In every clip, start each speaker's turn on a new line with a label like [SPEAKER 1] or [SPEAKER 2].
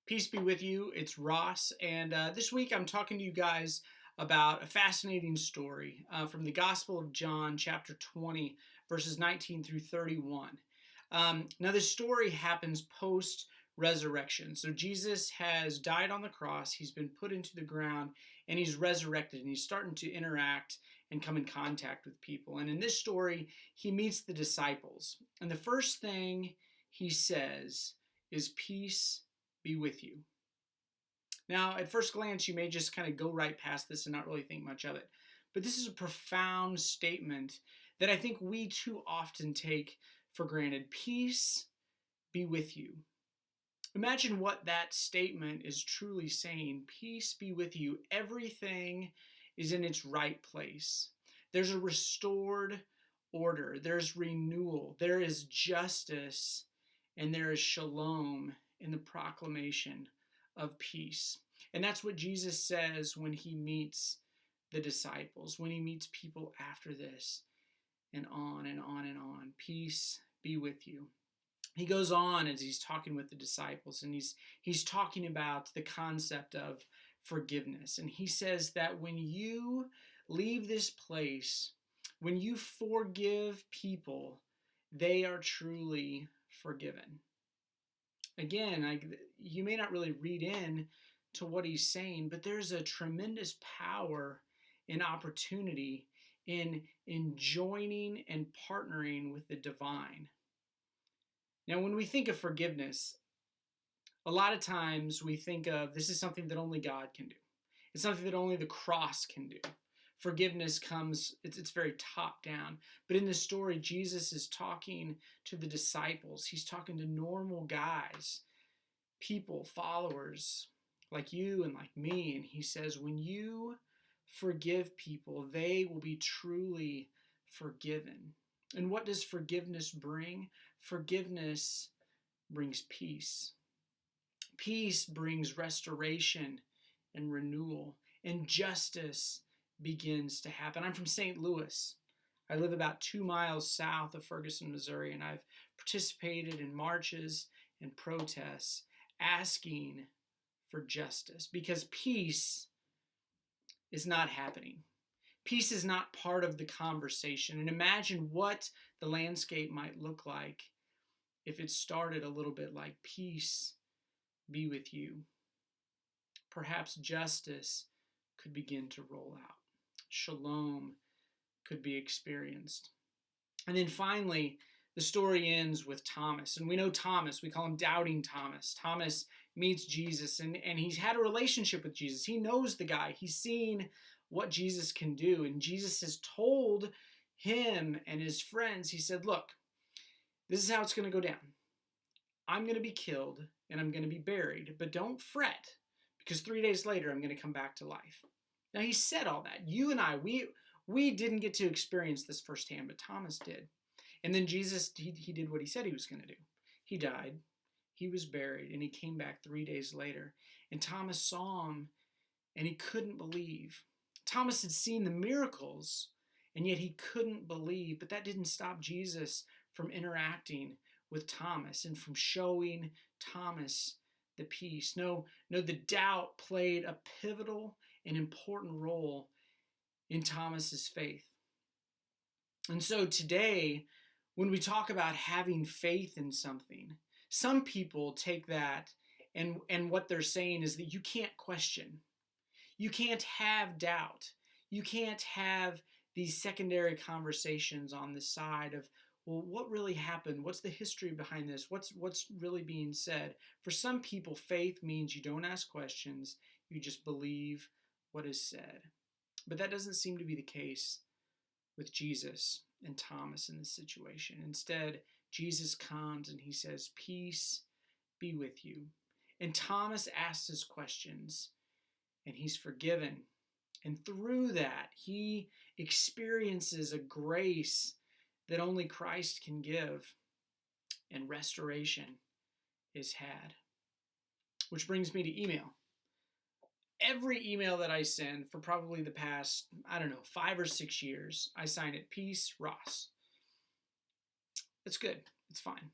[SPEAKER 1] Peace be with you. It's Ross, and this week I'm talking to you guys about a fascinating story from the Gospel of John, chapter 20, verses 19 through 31. Now, this story happens post-resurrection. So Jesus has died on the cross, he's been put into the ground, and he's resurrected, and he's starting to interact and come in contact with people. And in this story, he meets the disciples. And the first thing he says is, "Peace be with you." Now, at first glance, you may just kind of go right past this and not really think much of it. But this is a profound statement that I think we too often take for granted. Peace be with you. Imagine what that statement is truly saying. Peace be with you. Everything is in its right place. There's a restored order. There's renewal. There is justice, and there is shalom in the proclamation of peace. And that's what Jesus says when he meets the disciples, when he meets people after this, and on and on and on. Peace be with you. He goes on as he's talking with the disciples, and he's talking about the concept of forgiveness. And he says that when you leave this place, when you forgive people, they are truly forgiven. Again, you may not really read in to what he's saying, but there's a tremendous power and opportunity in joining and partnering with the divine. Now, when we think of forgiveness, a lot of times we think of this is something that only God can do. It's something that only the cross can do. Forgiveness comes, it's very top down. But in this story, Jesus is talking to the disciples. He's talking to normal guys, people, followers like you and like me. And he says, when you forgive people, they will be truly forgiven. And what does forgiveness bring? Forgiveness brings peace. Peace brings restoration and renewal, and justice begins to happen. I'm from St. Louis. I live about 2 miles south of Ferguson, Missouri, and I've participated in marches and protests asking for justice because peace is not happening. Peace is not part of the conversation. And imagine what the landscape might look like if it started a little bit like peace be with you. Perhaps justice could begin to roll out. Shalom could be experienced. And then finally, the story ends with Thomas. And we know Thomas, we call him Doubting Thomas. Thomas meets Jesus, and he's had a relationship with Jesus. He knows the guy. He's seen what Jesus can do. And Jesus has told him and his friends, he said, look, this is how it's going to go down. I'm going to be killed and I'm going to be buried, but don't fret because 3 days later I'm going to come back to life. Now, he said all that. You and I, we didn't get to experience this firsthand, but Thomas did. And then Jesus, he did what he said he was going to do. He died, he was buried, and he came back 3 days later. And Thomas saw him, and he couldn't believe. Thomas had seen the miracles, and yet he couldn't believe. But that didn't stop Jesus from interacting with Thomas and from showing Thomas the peace. No, the doubt played a pivotal and important role in Thomas's faith. And so today, when we talk about having faith in something, some people take that and what they're saying is that you can't question. You can't have doubt. You can't have these secondary conversations on the side of, well, what really happened? What's the history behind this? What's really being said? For some people, faith means you don't ask questions, you just believe what is said. But that doesn't seem to be the case with Jesus and Thomas in this situation. Instead, Jesus comes and he says, peace be with you. And Thomas asks his questions, and he's forgiven. And through that, he experiences a grace that only Christ can give, and restoration is had. Which brings me to email. every email that I send for probably the past, 5 or 6 years, I sign it Peace, Ross. It's good. It's fine.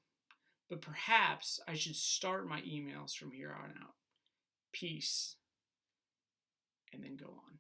[SPEAKER 1] But perhaps I should start my emails from here on out. Peace. And then go on.